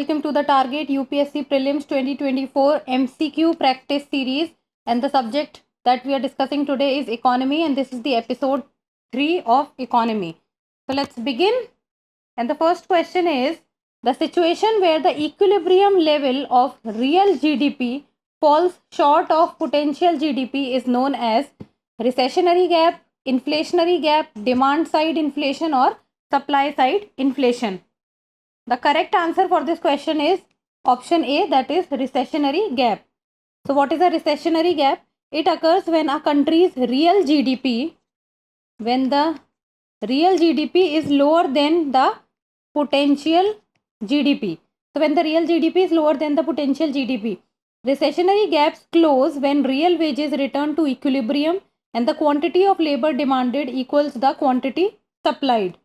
welcome to the Target UPSC Prelims 2024 MCQ practice series, and the subject that we are discussing today is economy, and this is the episode 3 of economy. So let's begin. And the first question is, the situation where the equilibrium level of real GDP falls short of potential GDP is known as recessionary gap, inflationary gap, demand side inflation, or supply side inflation. The correct answer for this question is option A, that is recessionary gap. So what is a recessionary gap? It occurs when a country's real GDP, when the real GDP is lower than the potential GDP. So when the real GDP is lower than the potential GDP. Recessionary gaps close when real wages return to equilibrium and the quantity of labor demanded equals the quantity supplied.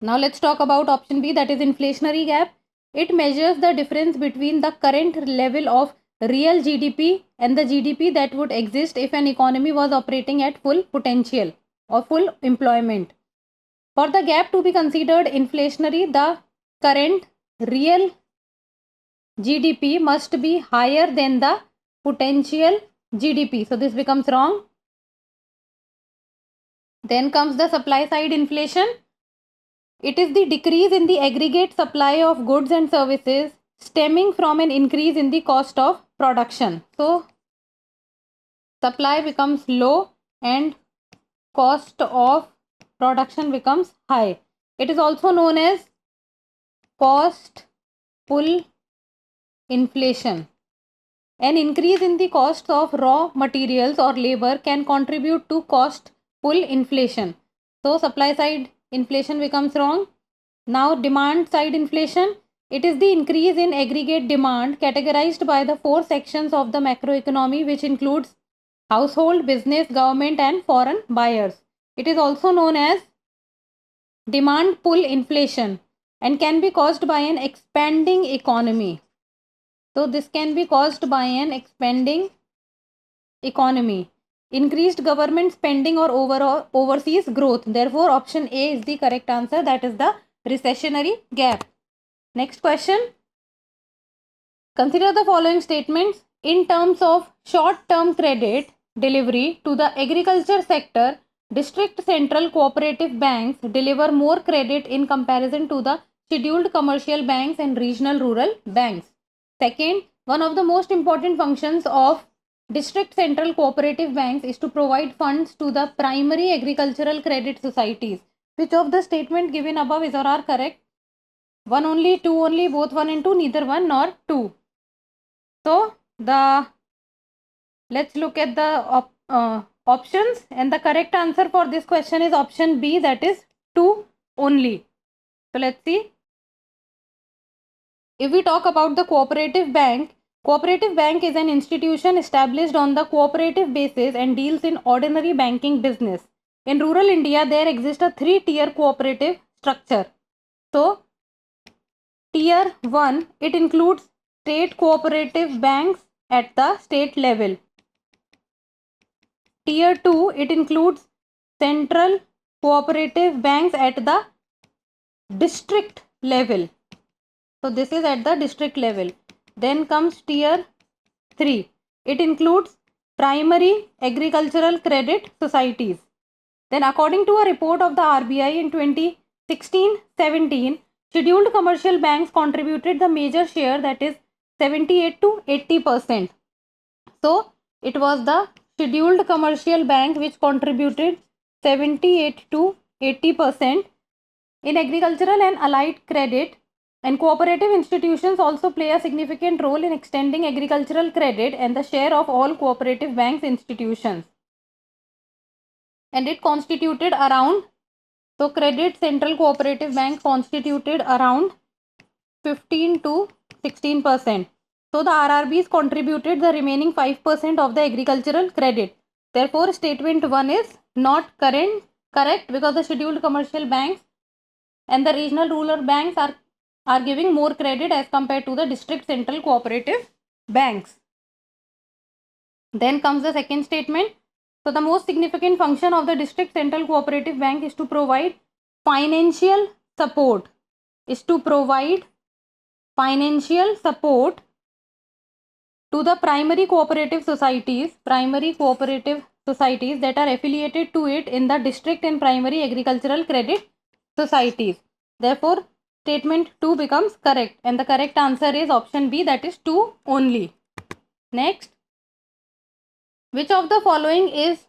Now let's talk about option B, that is inflationary gap. It measures the difference between the current level of real GDP and the GDP that would exist if an economy was operating at full potential or full employment. For the gap to be considered inflationary, the current real GDP must be higher than the potential GDP. So this becomes wrong. Then comes the supply side inflation. It is the decrease in the aggregate supply of goods and services stemming from an increase in the cost of production. So, supply becomes low and cost of production becomes high. It is also known as cost pull inflation. An increase in the cost of raw materials or labor can contribute to cost pull inflation. So, supply side inflation becomes wrong. Now, demand side inflation. It is the increase in aggregate demand categorized by the 4 sections of the macroeconomy, which includes household, business, government, and foreign buyers. It is also known as demand pull inflation and can be caused by an expanding economy. So, this can be caused by an expanding economy, increased government spending, or overseas growth. Therefore, option A is the correct answer, that is the recessionary gap. Next question. Consider the following statements. In terms of short-term credit delivery to the agriculture sector, district central cooperative banks deliver more credit in comparison to the scheduled commercial banks and regional rural banks. Second, one of the most important functions of district central cooperative banks is to provide funds to the primary agricultural credit societies. Which of the statement given above is or are correct? 1 only, 2 only, both 1 and 2, neither 1 nor 2. So, let's look at the options, and the correct answer for this question is option B, that is 2 only. So, let's see. If we talk about the cooperative bank is an institution established on the cooperative basis and deals in ordinary banking business. In rural India, there exists a 3-tier cooperative structure. So, Tier 1, it includes state cooperative banks at the state level. Tier 2, it includes central cooperative banks at the district level. So, this is at the district level. Then comes Tier 3. It includes primary agricultural credit societies. Then, according to a report of the RBI in 2016-17, scheduled commercial banks contributed the major share, that is 78 to 80%. So, it was the scheduled commercial bank which contributed 78 to 80% in agricultural and allied credit. And cooperative institutions also play a significant role in extending agricultural credit and the share of all cooperative banks institutions. And it constituted around, so credit central cooperative bank constituted around 15 to 16%. So the RRBs contributed the remaining 5% of the agricultural credit. Therefore, statement 1 is not correct because the scheduled commercial banks and the regional rural banks are giving more credit as compared to the district central cooperative banks. Then comes the second statement. So the most significant function of the district central cooperative bank is to provide financial support. Is to provide financial support to the primary cooperative societies that are affiliated to it in the district and primary agricultural credit societies. Therefore, statement 2 becomes correct, and the correct answer is option B, that is 2 only. Next, which of the following is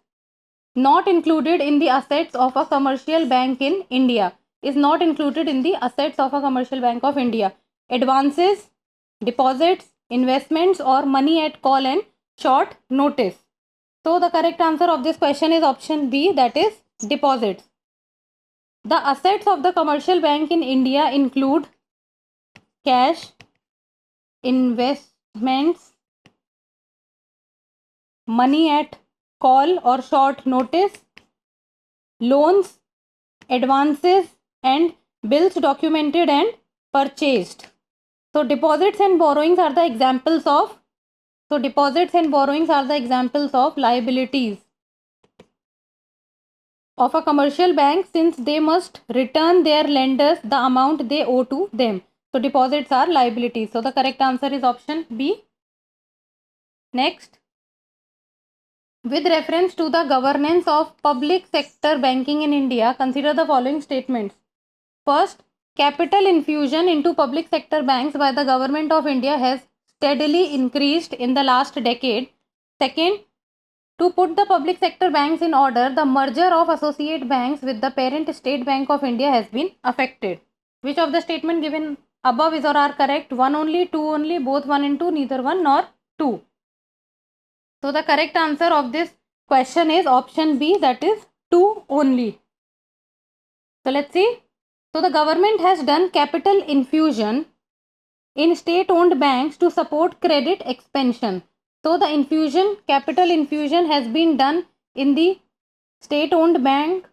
not included in the assets of a commercial bank in India? Is not included in the assets of a commercial bank of India? Advances, deposits, investments, or money at call and short notice. So the correct answer of this question is option B, that is deposits. The assets of the commercial bank in India include cash, investments, money at call or short notice, loans, advances, and bills documented and purchased. So deposits and borrowings are the examples of liabilities of a commercial bank, since they must return their lenders the amount they owe to them. So deposits are liabilities. So the correct answer is option B. Next, with reference to the governance of public sector banking in India, consider the following statements. First, capital infusion into public sector banks by the government of India has steadily increased in the last decade. Second, to put the public sector banks in order, the merger of associate banks with the parent State Bank of India has been affected. Which of the statement given above is or are correct? 1 only, 2 only, both 1 and 2, neither 1 nor 2. So the correct answer of this question is option B, that is 2 only. So let's see. So the government has done capital infusion in state-owned banks to support credit expansion. So the capital infusion has been done in the state-owned bank,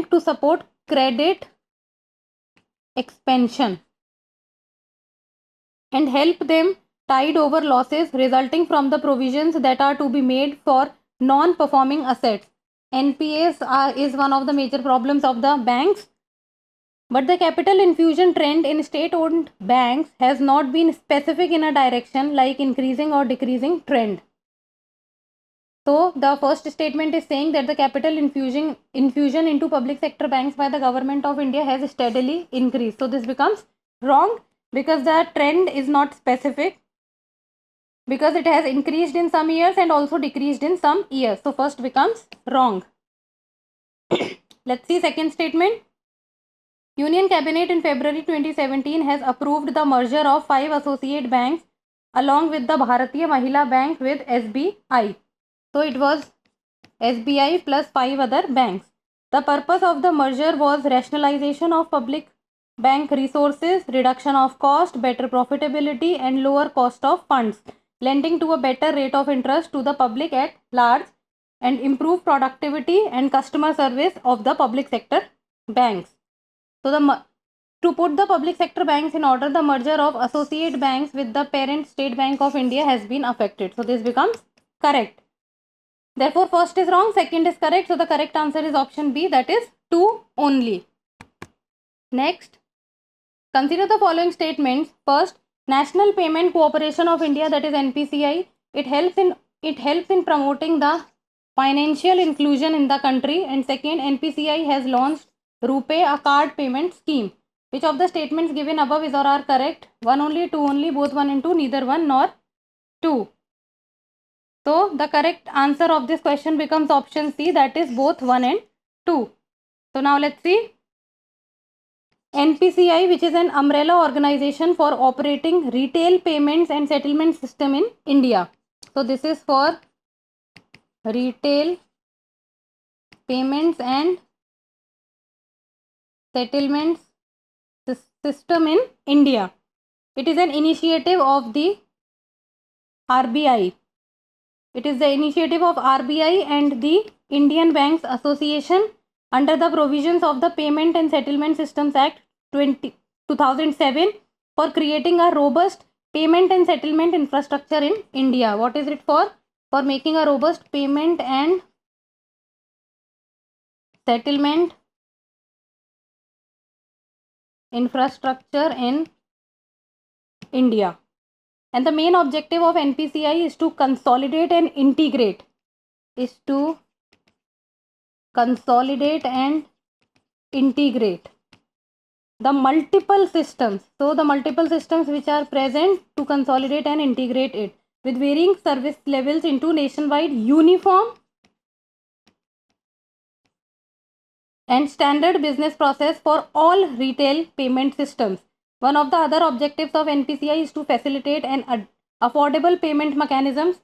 to support credit expansion and help them tide over losses resulting from the provisions that are to be made for non-performing assets. NPAs is one of the major problems of the banks. But the capital infusion trend in state-owned banks has not been specific in a direction like increasing or decreasing trend. So the first statement is saying that the capital infusion into public sector banks by the government of India has steadily increased. So this becomes wrong because the trend is not specific, because it has increased in some years and also decreased in some years. So first becomes wrong. Let's see second statement. Union Cabinet in February 2017 has approved the merger of 5 associate banks along with the Bharatiya Mahila Bank with SBI. So it was SBI plus 5 other banks. The purpose of the merger was rationalization of public bank resources, reduction of cost, better profitability, and lower cost of funds, lending to a better rate of interest to the public at large, and improve productivity and customer service of the public sector banks. So to put the public sector banks in order, the merger of associate banks with the parent State Bank of India has been affected. So this becomes correct. Therefore, first is wrong, second is correct. So the correct answer is option B, that is 2 only. Next, consider the following statements. First, National Payment Corporation of India, that is NPCI, it helps in promoting the financial inclusion in the country. And second, NPCI has launched RuPay, a card payment scheme. Which of the statements given above is or are correct? 1 only, 2 only, both 1 and 2, neither 1 nor 2. So the correct answer of this question becomes option C, that is both 1 and 2. So now let's see. NPCI, which is an umbrella organization for operating retail payments and settlement system in India. So this is for retail payments and settlements system in India. It is an initiative of the RBI. It is the initiative of RBI and the Indian Banks Association under the provisions of the Payment and Settlement Systems Act 2007 for creating a robust payment and settlement infrastructure in India. What is it for? For making a robust payment and settlement infrastructure in India. And the main objective of NPCI is to consolidate and integrate. The multiple systems. So the multiple systems which are present to consolidate and integrate it with varying service levels into nationwide uniform and standard business process for all retail payment systems. One of the other objectives of NPCI is to facilitate an affordable payment mechanisms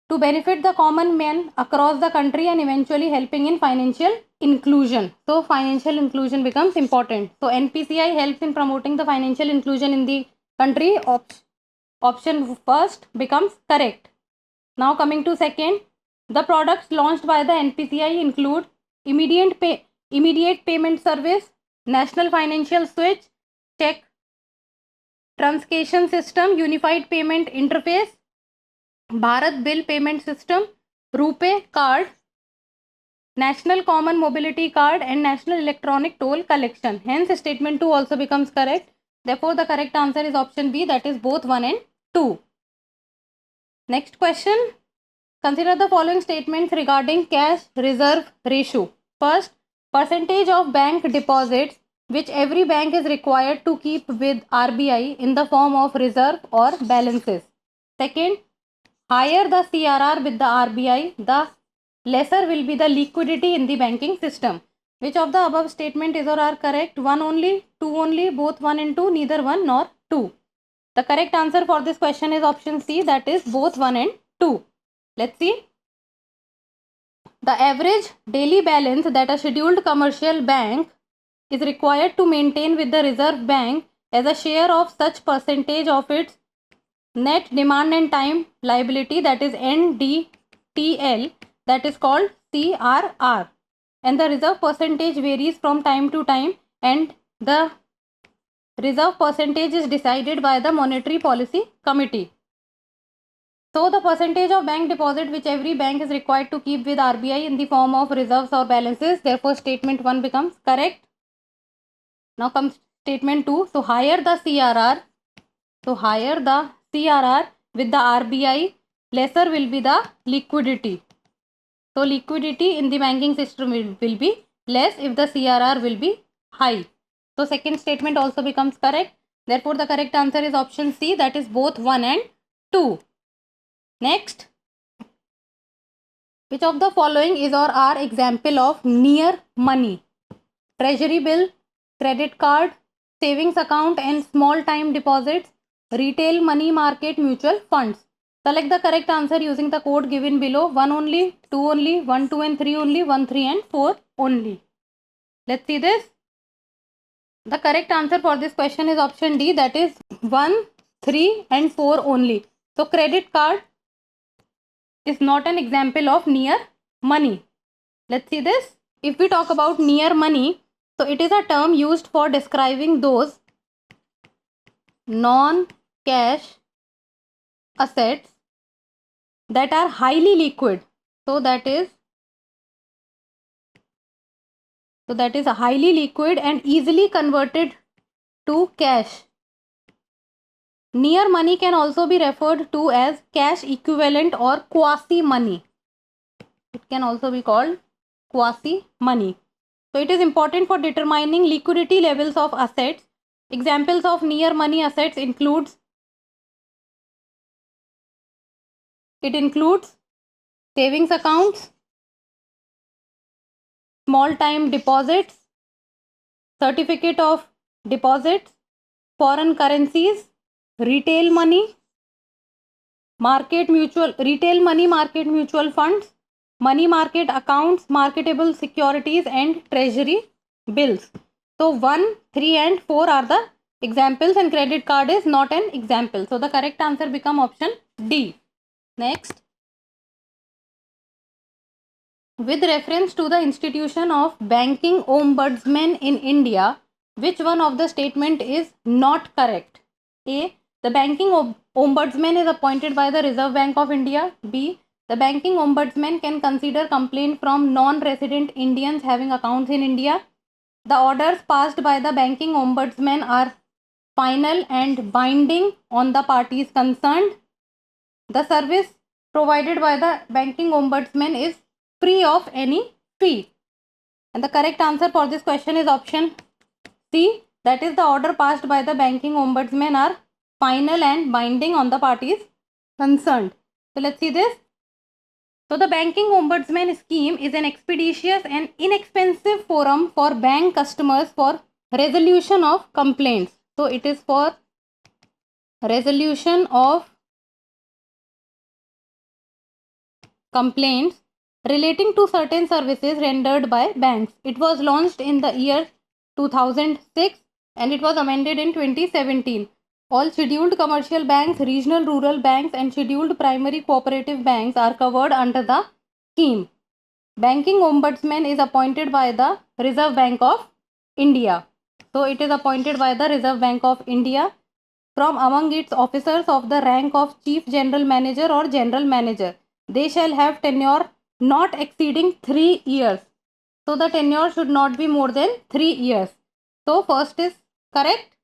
to benefit the common man across the country and eventually helping in financial inclusion. So financial inclusion becomes important. So NPCI helps in promoting the financial inclusion in the country. Option first becomes correct. Now coming to second, the products launched by the NPCI include immediate payment service, national financial switch, check truncation system, unified payment interface, Bharat bill payment system, RuPay card, national common mobility card, and national electronic toll collection. Hence statement 2 also becomes correct. Therefore the correct answer is option B, that is both 1 and 2. Next question. Consider the following statements regarding cash reserve ratio. First, percentage of bank deposits which every bank is required to keep with RBI in the form of reserve or balances. Second, higher the CRR with the RBI, the lesser will be the liquidity in the banking system. Which of the above statement is or are correct? 1 only, 2 only, both 1 and 2, neither 1 nor 2. The correct answer for this question is option C, that is both 1 and 2. Let's see. The average daily balance that a scheduled commercial bank is required to maintain with the Reserve Bank as a share of such percentage of its net demand and time liability, that is NDTL, that is called CRR. And the reserve percentage varies from time to time, and the reserve percentage is decided by the Monetary Policy Committee. So the percentage of bank deposit which every bank is required to keep with RBI in the form of reserves or balances, therefore statement 1 becomes correct. Now comes statement 2. So higher the CRR with the RBI, lesser will be the liquidity. So liquidity in the banking system will be less if the CRR will be high. So second statement also becomes correct. Therefore the correct answer is option C, that is both 1 and 2. Next, which of the following is or are example of near money? Treasury bill, credit card, savings account and small time deposits, retail money market mutual funds. Select the correct answer using the code given below. 1 only, 2 only, 1, 2 and 3 only, 1, 3 and 4 only. Let's see this. The correct answer for this question is option D, that is 1, 3 and 4 only. So credit card is not an example of near money. Let's see this. If we talk about near money, so it is a term used for describing those non-cash assets that are highly liquid. So that is a highly liquid and easily converted to cash. Near money can also be referred to as cash equivalent or quasi money. It can also be called quasi money. So it is important for determining liquidity levels of assets. Examples of near money assets includes savings accounts, small time deposits, certificate of deposits, foreign currencies, retail money market mutual funds, money market accounts, marketable securities and treasury bills. So 1, 3 and 4 are the examples and credit card is not an example. So the correct answer become option D. Next, with reference to the institution of banking ombudsman in India, which one of the statement is not correct? A. The banking ombudsman is appointed by the Reserve Bank of India. B. The banking ombudsman can consider complaint from non-resident Indians having accounts in India. The orders passed by the banking ombudsman are final and binding on the parties concerned. The service provided by the banking ombudsman is free of any fee. And the correct answer for this question is option C. That is, the order passed by the banking ombudsman are final and binding on the parties concerned. So let's see this. So the banking ombudsman scheme is an expeditious and inexpensive forum for bank customers for resolution of complaints. So it is for resolution of complaints relating to certain services rendered by banks. It was launched in the year 2006 and it was amended in 2017. All scheduled commercial banks, regional rural banks and scheduled primary cooperative banks are covered under the scheme. Banking ombudsman is appointed by the Reserve Bank of India. So it is appointed by the Reserve Bank of India from among its officers of the rank of Chief General Manager or General Manager. They shall have tenure not exceeding 3 years. So the tenure should not be more than 3 years. So first is correct.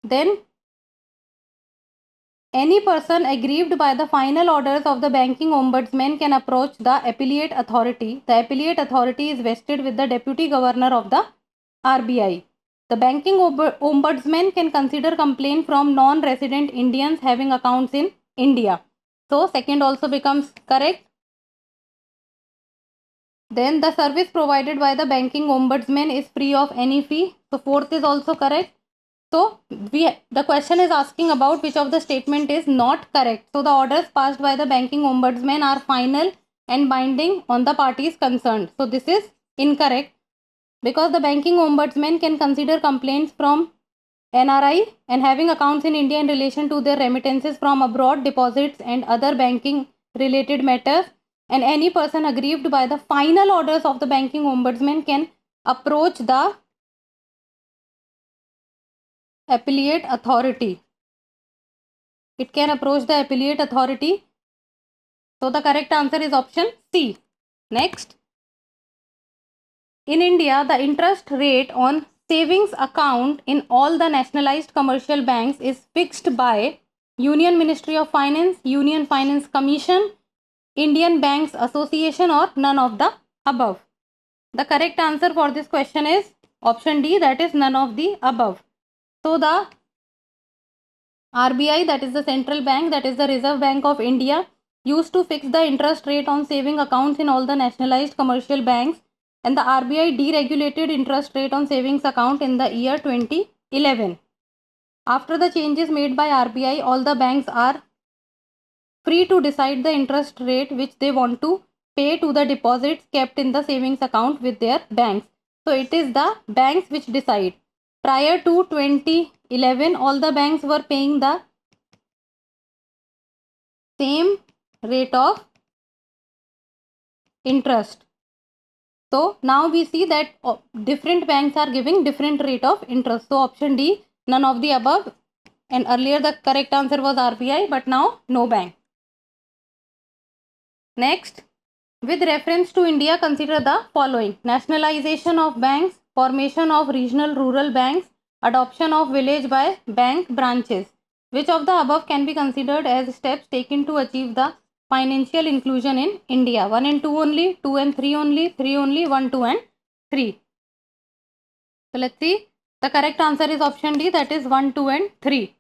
Then any person aggrieved by the final orders of the banking ombudsman can approach the appellate authority. The appellate authority is vested with the deputy governor of the RBI. The banking ombudsman can consider complaint from non-resident Indians having accounts in India. So second also becomes correct. Then the service provided by the banking ombudsman is free of any fee. So fourth is also correct. So the question is asking about which of the statement is not correct. So the orders passed by the banking ombudsman are final and binding on the parties concerned. So this is incorrect because the banking ombudsman can consider complaints from NRI and having accounts in India in relation to their remittances from abroad, deposits and other banking related matters, and any person aggrieved by the final orders of the banking ombudsman can approach the appellate authority. It can approach the appellate authority. So the correct answer is option C. Next, in India, the interest rate on savings account in all the nationalized commercial banks is fixed by Union Ministry of Finance, Union Finance Commission, Indian Banks Association or none of the above. The correct answer for this question is option D, that is none of the above. So the RBI, that is the central bank, that is the Reserve Bank of India, used to fix the interest rate on saving accounts in all the nationalized commercial banks, and the RBI deregulated interest rate on savings account in the year 2011. After the changes made by RBI, all the banks are free to decide the interest rate which they want to pay to the deposits kept in the savings account with their banks. So it is the banks which decide. Prior to 2011, all the banks were paying the same rate of interest. So now we see that different banks are giving different rate of interest. So option D, none of the above. And earlier the correct answer was RBI, but now no bank. Next, with reference to India, consider the following: nationalization of banks, formation of regional rural banks, adoption of village by bank branches. Which of the above can be considered as steps taken to achieve the financial inclusion in India? 1 and 2 only, 2 and 3 only, 3 only, 1, 2 and 3. So let's see. The correct answer is option D, that is 1, 2 and 3.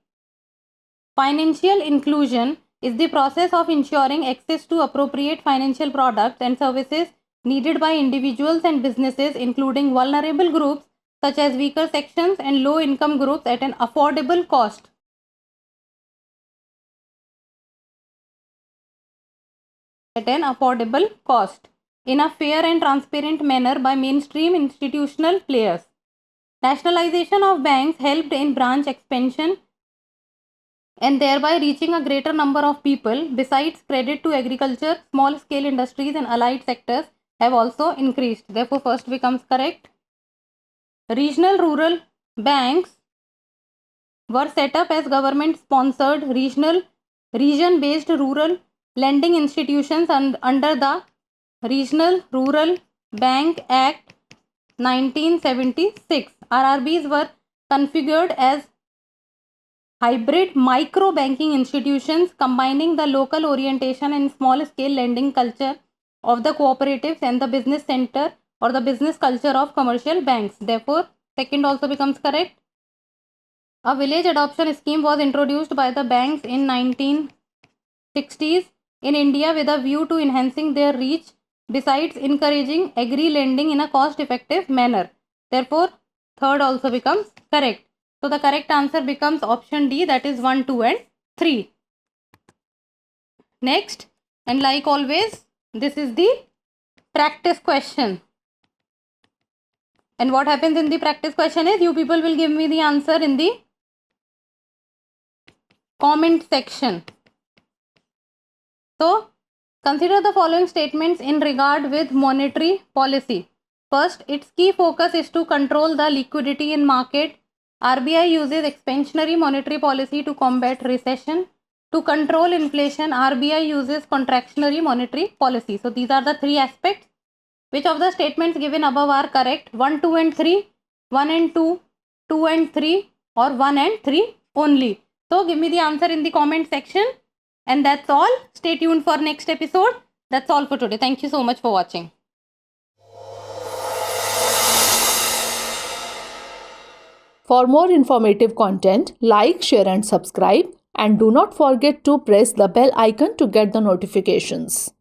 Financial inclusion is the process of ensuring access to appropriate financial products and services needed by individuals and businesses, including vulnerable groups such as weaker sections and low income groups, at an affordable cost. At an affordable cost, in a fair and transparent manner by mainstream institutional players. Nationalization of banks helped in branch expansion and thereby reaching a greater number of people. Besides, credit to agriculture, small scale industries and allied sectors have also increased. Therefore, first becomes correct. Regional rural banks were set up as government-sponsored region-based rural lending institutions under the Regional Rural Bank Act 1976. RRBs were configured as hybrid micro banking institutions combining the local orientation and small scale lending culture of the cooperatives and the business center or the business culture of commercial banks. Therefore, second also becomes correct. A village adoption scheme was introduced by the banks in 1960s in India with a view to enhancing their reach besides encouraging agri lending in a cost effective manner. Therefore, third also becomes correct. So the correct answer becomes option D, that is 1, 2 and 3. Next, and like always, this is the practice question. And what happens in the practice question is you people will give me the answer in the comment section. So, consider the following statements in regard with monetary policy. First, its key focus is to control the liquidity in market. RBI uses expansionary monetary policy to combat recession. To control inflation, RBI uses contractionary monetary policy. So, these are the three aspects. Which of the statements given above are correct? 1, 2 and 3, 1 and 2, 2 and 3 or 1 and 3 only. So, give me the answer in the comment section. And that's all. Stay tuned for next episode. That's all for today. Thank you so much for watching. For more informative content, like, share and subscribe, and do not forget to press the bell icon to get the notifications.